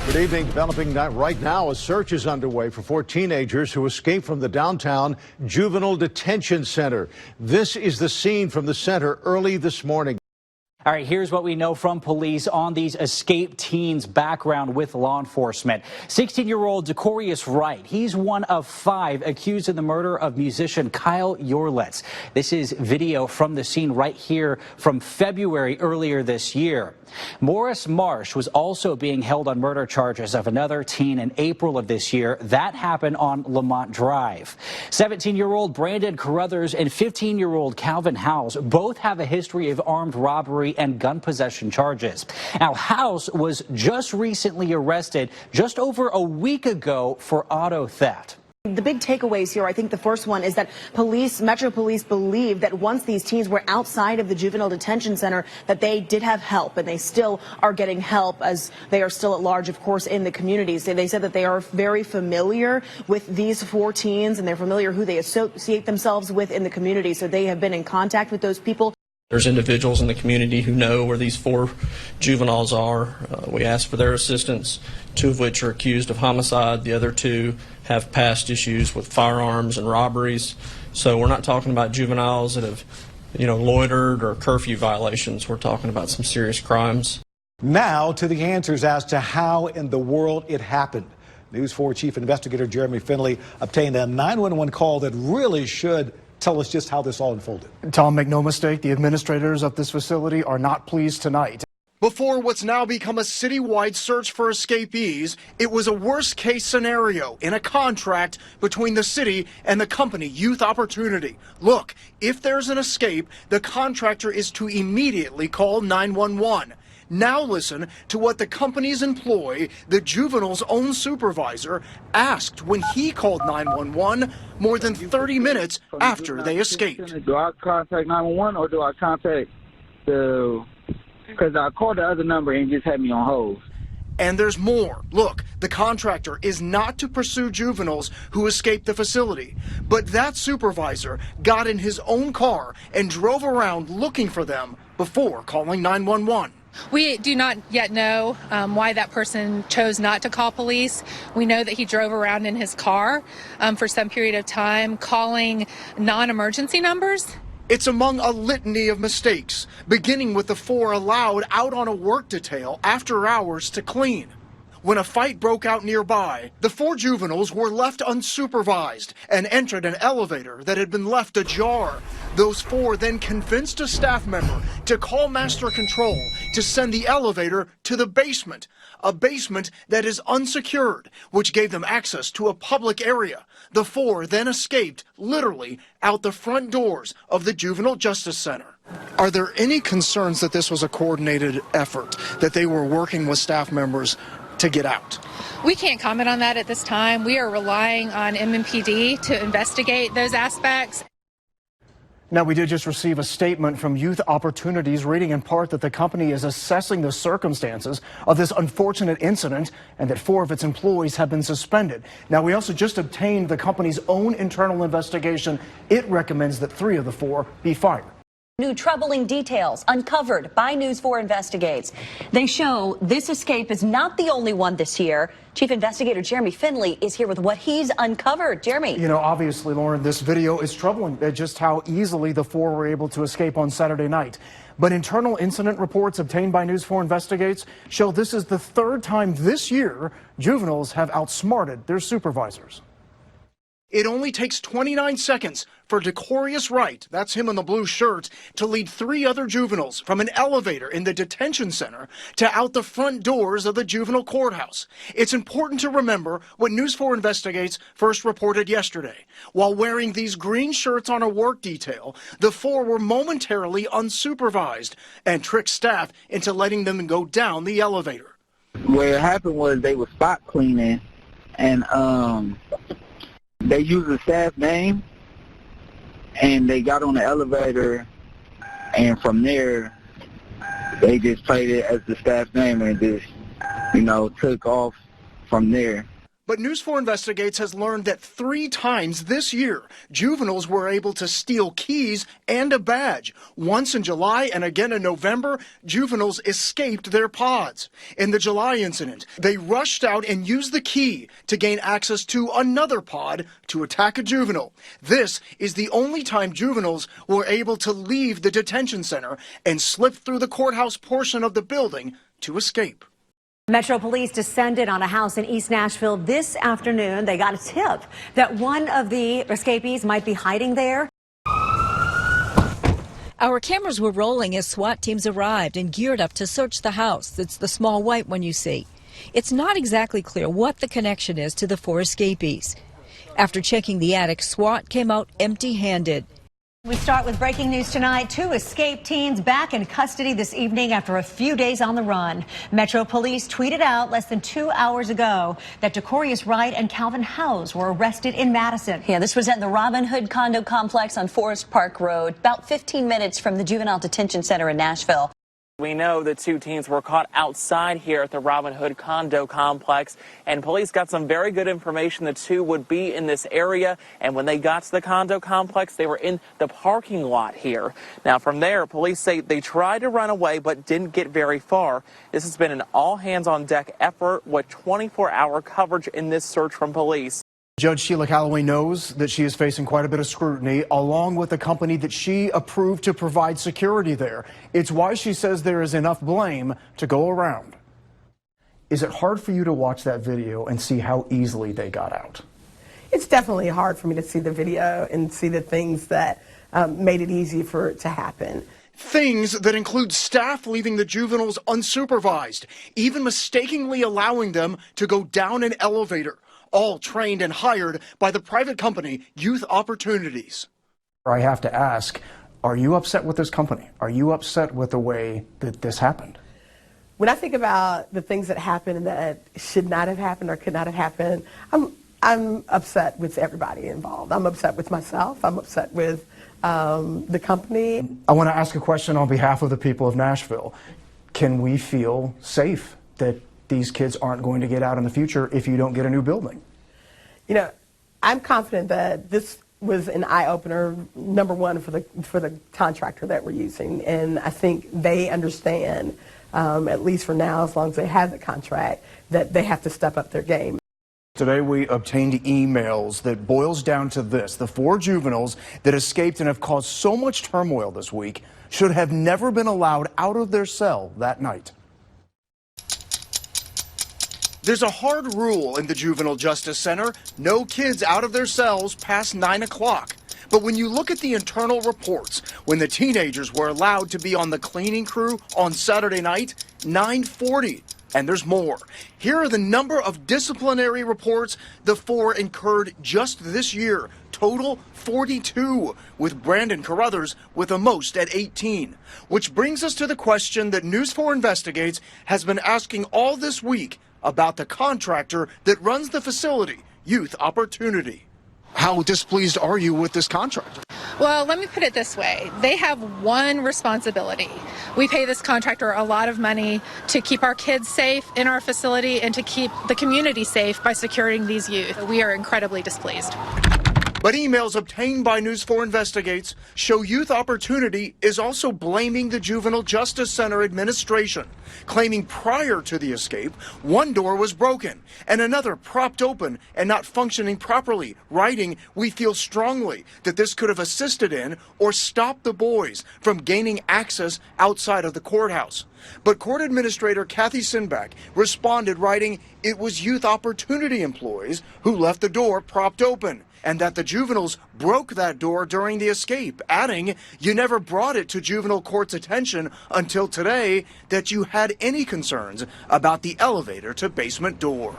Good evening. Developing right now, a search is underway for 4 teenagers who escaped from the downtown juvenile detention center. This is the scene from the center early this morning. All right, here's what we know from police on these escaped teens' background with law enforcement. 16-year-old Decorius Wright, he's one of 5 accused in the murder of musician Kyle Yorlitz. This is video from the scene right here from February earlier this year. Morris Marsh was also being held on murder charges of another teen in April of this year. That happened on Lamont Drive. 17-year-old Brandon Carruthers and 15-year-old Calvin House both have a history of armed robbery and gun possession charges. Now, House was just recently arrested just over a week ago for auto theft. The big takeaways here, I think the first one is that Metro Police believe that once these teens were outside of the juvenile detention center, that they did have help, and they still are getting help as they are still at large, of course, in the communities. They said that they are very familiar with these 4 teens, and they're familiar who they associate themselves with in the community, so they have been in contact with those people. There's individuals in the community who know where these 4 juveniles are. We asked for their assistance, 2 of which are accused of homicide. The other 2 have past issues with firearms and robberies. So we're not talking about juveniles that have, loitered or curfew violations. We're talking about some serious crimes. Now to the answers as to how in the world it happened. News 4 Chief Investigator Jeremy Finley obtained a 911 call that really should tell us just how this all unfolded. Tom, make no mistake, the administrators of this facility are not pleased tonight. Before what's now become a citywide search for escapees, it was a worst-case scenario in a contract between the city and the company Youth Opportunity. Look, if there's an escape, the contractor is to immediately call 911. Now listen to what the company's employee, the juvenile's own supervisor, asked when he called 911 more than 30 minutes after they escaped. Do I contact 911 or do I contact because I called the other number and just had me on hold. And there's more. Look, the contractor is not to pursue juveniles who escaped the facility, but that supervisor got in his own car and drove around looking for them before calling 911. We do not yet know why that person chose not to call police. We know that he drove around in his car for some period of time, calling non-emergency numbers. It's among a litany of mistakes, beginning with the 4 allowed out on a work detail after hours to clean. When a fight broke out nearby, the 4 juveniles were left unsupervised and entered an elevator that had been left ajar. Those 4 then convinced a staff member to call Master Control to send the elevator to the basement, a basement that is unsecured, which gave them access to a public area. The 4 then escaped, literally, out the front doors of the Juvenile Justice Center. Are there any concerns that this was a coordinated effort, that they were working with staff members to get out? We can't comment on that at this time. We are relying on MMPD to investigate those aspects. Now, we did just receive a statement from Youth Opportunities reading in part that the company is assessing the circumstances of this unfortunate incident and that 4 of its employees have been suspended. Now, we also just obtained the company's own internal investigation. It recommends that 3 of the 4 be fired. New troubling details uncovered by News 4 Investigates. They show this escape is not the only one this year. Chief Investigator Jeremy Finley is here with what he's uncovered. Jeremy. Obviously, Lauren, this video is troubling just how easily the 4 were able to escape on Saturday night. But internal incident reports obtained by News 4 Investigates show this is the 3rd time this year juveniles have outsmarted their supervisors. It only takes 29 seconds for Decorius Wright, that's him in the blue shirt, to lead 3 other juveniles from an elevator in the detention center to out the front doors of the juvenile courthouse. It's important to remember what News 4 Investigates first reported yesterday. While wearing these green shirts on a work detail, the 4 were momentarily unsupervised and tricked staff into letting them go down the elevator. What happened was they were spot cleaning and they used the staff name, and they got on the elevator, and from there, they just played it as the staff name and just, took off from there. But News 4 Investigates has learned that 3 times this year, juveniles were able to steal keys and a badge. Once in July and again in November, juveniles escaped their pods. In the July incident, they rushed out and used the key to gain access to another pod to attack a juvenile. This is the only time juveniles were able to leave the detention center and slip through the courthouse portion of the building to escape. Metro Police descended on a house in East Nashville this afternoon. They got a tip that one of the escapees might be hiding there. Our cameras were rolling as SWAT teams arrived and geared up to search the house. It's the small white one you see. It's not exactly clear what the connection is to the 4 escapees. After checking the attic, SWAT came out empty-handed. We start with breaking news tonight. 2 escaped teens back in custody this evening after a few days on the run. Metro Police tweeted out less than 2 hours ago that Decorrius Wright and Calvin Howes were arrested in Madison. Yeah, this was at the Robin Hood condo complex on Forest Park Road, about 15 minutes from the Juvenile Detention Center in Nashville. We know the 2 teens were caught outside here at the Robin Hood condo complex, and police got some very good information the 2 would be in this area. And when they got to the condo complex, they were in the parking lot here. Now, from there, police say they tried to run away but didn't get very far. This has been an all-hands-on-deck effort with 24-hour coverage in this search from police. Judge Sheila Calloway knows that she is facing quite a bit of scrutiny, along with the company that she approved to provide security there. It's why she says there is enough blame to go around. Is it hard for you to watch that video and see how easily they got out? It's definitely hard for me to see the video and see the things that made it easy for it to happen. Things that include staff leaving the juveniles unsupervised, even mistakenly allowing them to go down an elevator. All trained and hired by the private company Youth Opportunities. I have to ask, are you upset with this company? Are you upset with the way that this happened? When I think about the things that happened that should not have happened or could not have happened, I'm upset with everybody involved. I'm upset with myself. I'm upset with the company. I want to ask a question on behalf of the people of Nashville. Can we feel safe that these kids aren't going to get out in the future if you don't get a new building? You know, I'm confident that this was an eye-opener, number one, for the contractor that we're using. And I think they understand, at least for now, as long as they have the contract, that they have to step up their game. Today we obtained emails that boils down to this: the 4 juveniles that escaped and have caused so much turmoil this week should have never been allowed out of their cell that night. There's a hard rule in the Juvenile Justice Center: no kids out of their cells past 9 o'clock. But when you look at the internal reports, when the teenagers were allowed to be on the cleaning crew on Saturday night, 9:40. And there's more. Here are the number of disciplinary reports the 4 incurred just this year. Total 42, with Brandon Carruthers with the most at 18. Which brings us to the question that News 4 Investigates has been asking all this week about the contractor that runs the facility, Youth Opportunity. How displeased are you with this contractor? Well, let me put it this way. They have one responsibility. We pay this contractor a lot of money to keep our kids safe in our facility and to keep the community safe by securing these youth. We are incredibly displeased. But emails obtained by News 4 Investigates show Youth Opportunity is also blaming the Juvenile Justice Center administration, claiming prior to the escape, one door was broken and another propped open and not functioning properly, writing, "We feel strongly that this could have assisted in or stopped the boys from gaining access outside of the courthouse." But Court Administrator Kathy Sinback responded, writing, "It was Youth Opportunity employees who left the door propped open, and that the juveniles broke that door during the escape," adding, "You never brought it to juvenile court's attention until today that you had any concerns about the elevator to basement door."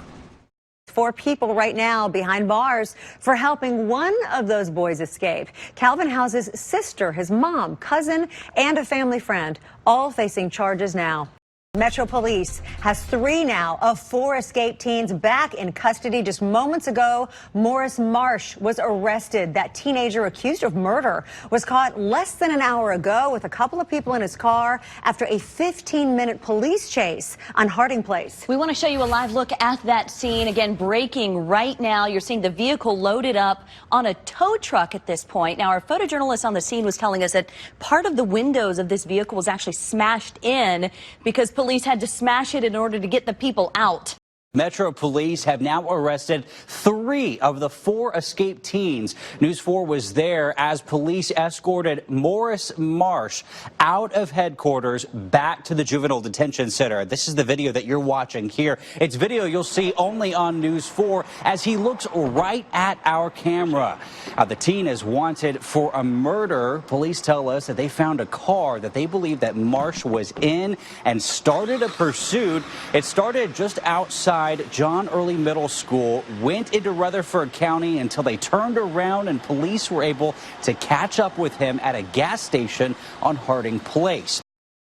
4 people right now behind bars for helping one of those boys escape. Calvin Howes' sister, his mom, cousin, and a family friend, all facing charges now. Metro Police has 3 now of 4 escaped teens back in custody. Just moments ago, Morris Marsh was arrested. That teenager accused of murder was caught less than an hour ago with a couple of people in his car after a 15-minute police chase on Harding Place. We want to show you a live look at that scene. Again, breaking right now. You're seeing the vehicle loaded up on a tow truck at this point. Now, our photojournalist on the scene was telling us that part of the windows of this vehicle was actually smashed in because police had to smash it in order to get the people out. Metro Police have now arrested 3 of the 4 escaped teens. News 4 was there as police escorted Morris Marsh out of headquarters back to the Juvenile Detention Center. This is the video that you're watching here. It's video you'll see only on News 4 as he looks right at our camera. The teen is wanted for a murder. Police tell us that they found a car that they believe that Marsh was in and started a pursuit. It started just outside John Early Middle School, went into Rutherford County until they turned around and police were able to catch up with him at a gas station on Harding Place.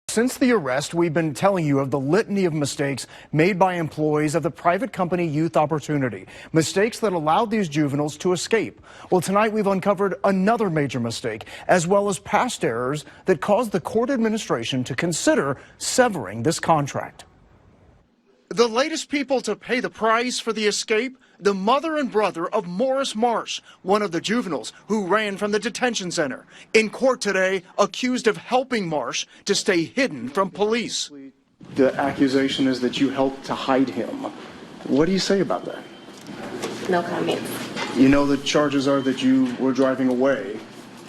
Since the arrest, we've been telling you of the litany of mistakes made by employees of the private company Youth Opportunity, mistakes that allowed these juveniles to escape. Well, tonight we've uncovered another major mistake, as well as past errors that caused the court administration to consider severing this contract. The latest people to pay the price for the escape, the mother and brother of Morris Marsh, one of the juveniles who ran from the detention center. In court today, accused of helping Marsh to stay hidden from police. The accusation is that you helped to hide him. What do you say about that? No comment. You know the charges are that you were driving away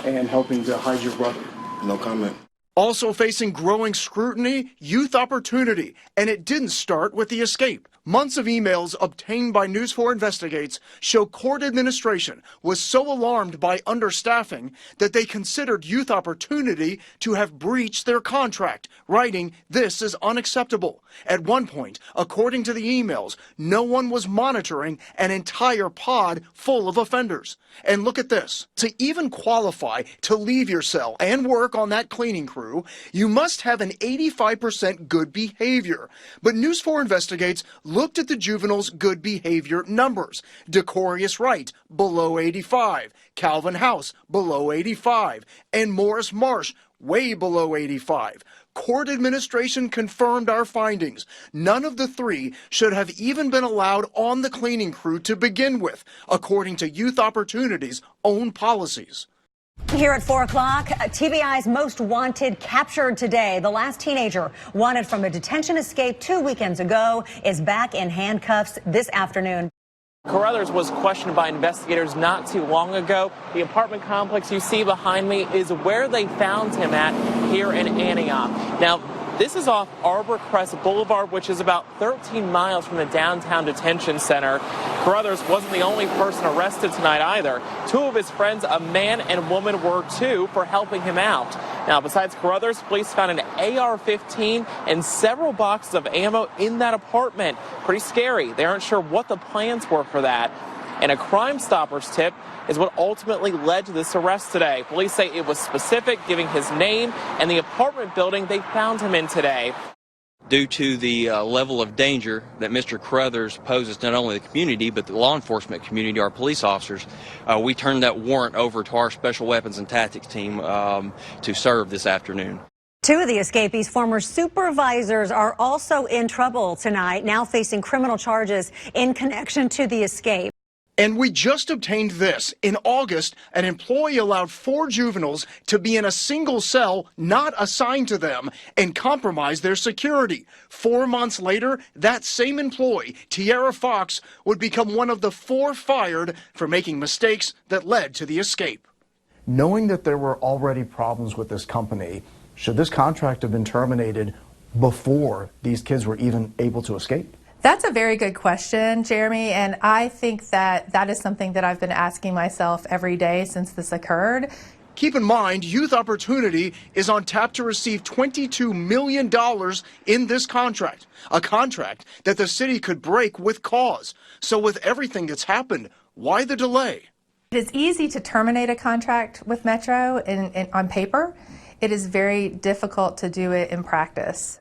and helping to hide your brother. No comment. Also facing growing scrutiny, Youth Opportunity, and it didn't start with the escape. Months of emails obtained by News 4 Investigates show court administration was so alarmed by understaffing that they considered Youth Opportunity to have breached their contract, writing, "This is unacceptable." At one point, according to the emails, no one was monitoring an entire pod full of offenders. And look at this. To even qualify to leave your cell and work on that cleaning crew, you must have an 85% good behavior. But News 4 Investigates looked at the juveniles' good behavior numbers. Decorious Wright, below 85. Calvin House, below 85. And Morris Marsh, way below 85. Court administration confirmed our findings. None of the 3 should have even been allowed on the cleaning crew to begin with, according to Youth Opportunity's own policies. Here at 4 o'clock, TVI's most wanted captured today. The last teenager wanted from a detention escape 2 weekends ago is back in handcuffs this afternoon. Carruthers was questioned by investigators not too long ago. The apartment complex you see behind me is where they found him at here in Antioch. Now, this is off Arbor Crest Boulevard, which is about 13 miles from the downtown detention center. Carruthers wasn't the only person arrested tonight either. 2 of his friends, a man and woman, were too for helping him out. Now, besides Carruthers, police found an AR-15 and several boxes of ammo in that apartment. Pretty scary. They aren't sure what the plans were for that. And a Crime Stoppers tip is what ultimately led to this arrest today. Police say it was specific, giving his name and the apartment building they found him in today. Due to the level of danger that Mr. Carruthers poses not only the community but the law enforcement community, our police officers, we turned that warrant over to our Special Weapons and Tactics team to serve this afternoon. 2 of the escapees' former supervisors are also in trouble tonight, now facing criminal charges in connection to the escape. And we just obtained this. In August, an employee allowed 4 juveniles to be in a single cell not assigned to them and compromised their security. 4 months later, that same employee, Tiara Fox, would become one of the 4 fired for making mistakes that led to the escape. Knowing that there were already problems with this company, should this contract have been terminated before these kids were even able to escape? That's a very good question, Jeremy, and I think that is something that I've been asking myself every day since this occurred. Keep in mind, Youth Opportunity is on tap to receive $22 million in this contract, a contract that the city could break with cause. So with everything that's happened, why the delay? It is easy to terminate a contract with Metro on paper. It is very difficult to do it in practice.